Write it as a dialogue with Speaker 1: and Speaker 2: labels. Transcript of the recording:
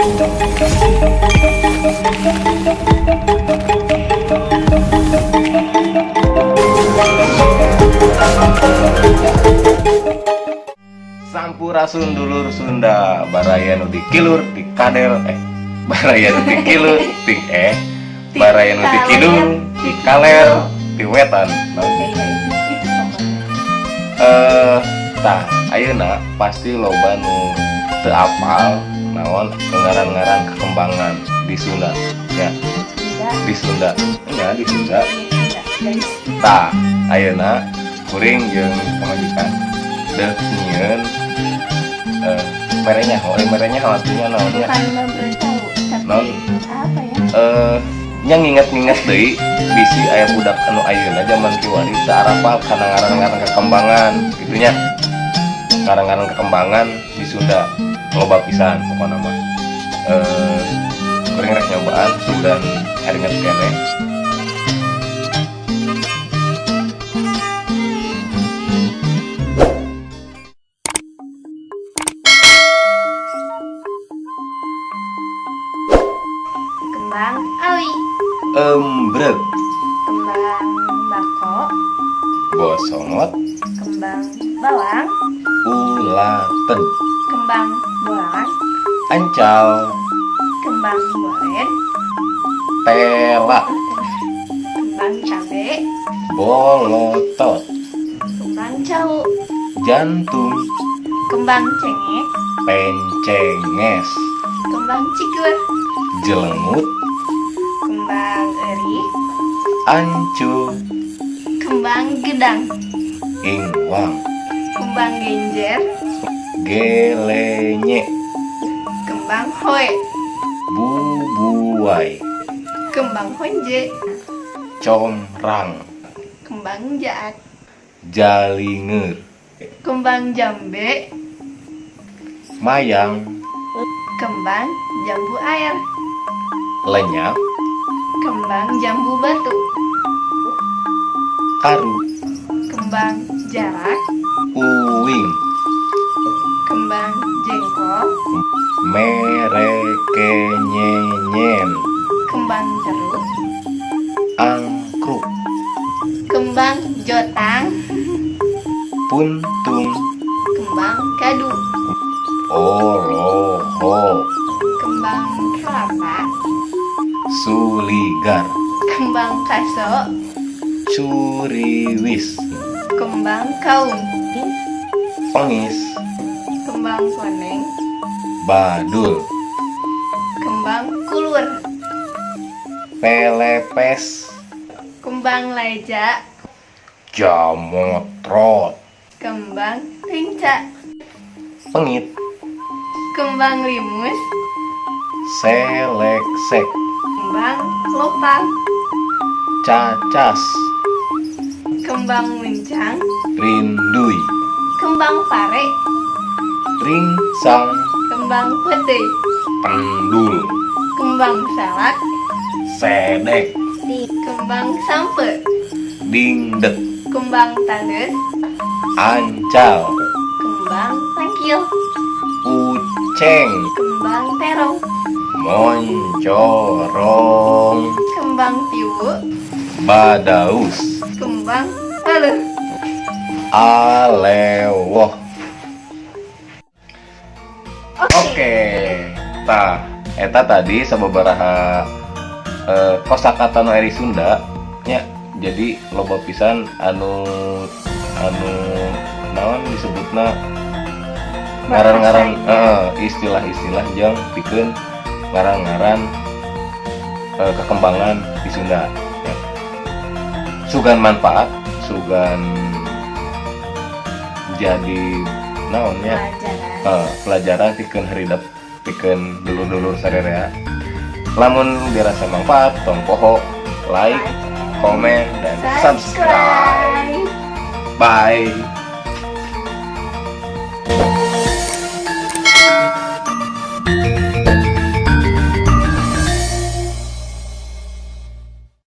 Speaker 1: Sampurasun dulur Sunda, baraya nu dikilur di kadel baraya nu dikilur di baraya nu dikidul di kaler di wetan. Tah ayeuna pasti loba nu teu apal naon ngaran-ngaran kekembangan di Sunda ya. Di Sunda nya di Sunda. Tah ayeuna kuring jeung pamajikan deuk nyieun merenya artinya naonnya non nya nginget-nginget deui bisi aya budak anu ayeuna zaman kiwari teu arapal kana ngaran-ngaran kekembangan gitu nya. Ngaran-ngaran kekembangan di Sunda loba pisan pokona mah. Kuring rek nyobaan sugan haringet keneh.
Speaker 2: Kembang awi,
Speaker 1: Embrek,
Speaker 2: kembang bako,
Speaker 1: bosongot,
Speaker 2: kembang bawang,
Speaker 1: ulaten,
Speaker 2: kembang bolang,
Speaker 1: ancal,
Speaker 2: kembang bolen,
Speaker 1: tela,
Speaker 2: kembang cabe,
Speaker 1: bolotot,
Speaker 2: kembang cau,
Speaker 1: jantung,
Speaker 2: kembang cengek,
Speaker 1: pencenges,
Speaker 2: kembang cikur,
Speaker 1: jelengut,
Speaker 2: kembang eri,
Speaker 1: ancu,
Speaker 2: kembang gedang,
Speaker 1: ingwang,
Speaker 2: kembang genjer,
Speaker 1: gelenye,
Speaker 2: kembang hoe,
Speaker 1: bubuai,
Speaker 2: kembang honje,
Speaker 1: comrang,
Speaker 2: kembang jaat,
Speaker 1: jalinger,
Speaker 2: kembang jambe,
Speaker 1: mayang,
Speaker 2: kembang jambu air,
Speaker 1: lenyap,
Speaker 2: kembang jambu batu,
Speaker 1: karu,
Speaker 2: kembang jarak,
Speaker 1: uwing,
Speaker 2: kembang jengkol,
Speaker 1: merekenyenyen,
Speaker 2: kembang jeruk,
Speaker 1: angkruk,
Speaker 2: kembang jotang,
Speaker 1: puntung,
Speaker 2: kembang kadu,
Speaker 1: oloho,
Speaker 2: kembang kelapa,
Speaker 1: suligar,
Speaker 2: kembang kaso,
Speaker 1: curiwis,
Speaker 2: kembang kaung,
Speaker 1: pengis,
Speaker 2: kembang koneng,
Speaker 1: badul,
Speaker 2: kembang kulur,
Speaker 1: pelepes,
Speaker 2: kembang leja,
Speaker 1: jamotrot,
Speaker 2: kembang rinca,
Speaker 1: pengit,
Speaker 2: kembang limus,
Speaker 1: seleksek,
Speaker 2: kembang lopang,
Speaker 1: cacas,
Speaker 2: kembang lincang,
Speaker 1: rindui,
Speaker 2: kembang pare,
Speaker 1: ringsang,
Speaker 2: kembang putih,
Speaker 1: pendul,
Speaker 2: kembang salak,
Speaker 1: sedek,
Speaker 2: kembang sampe,
Speaker 1: dingdek,
Speaker 2: kembang tandus,
Speaker 1: ancal,
Speaker 2: kembang tangkil,
Speaker 1: uceng,
Speaker 2: kembang terong,
Speaker 1: moncorong,
Speaker 2: kembang tiwu,
Speaker 1: badaus,
Speaker 2: kembang paluh.
Speaker 1: alewoh. Oke, tah eta tadi sababaraha kosakata nu eri Sunda nya. Jadi loba pisan anu naon disebutna ngaran-ngaran istilah-istilah jeung pikeun ngaran-ngaran kekembangan di Sunda ya. Sugan manfaat, sugan jadi naonnya pelajaran pikeun haridep pikeun dulur-dulur sadaya. Lamun dirasa manfaat tong poho like, komen dan subscribe. Bye.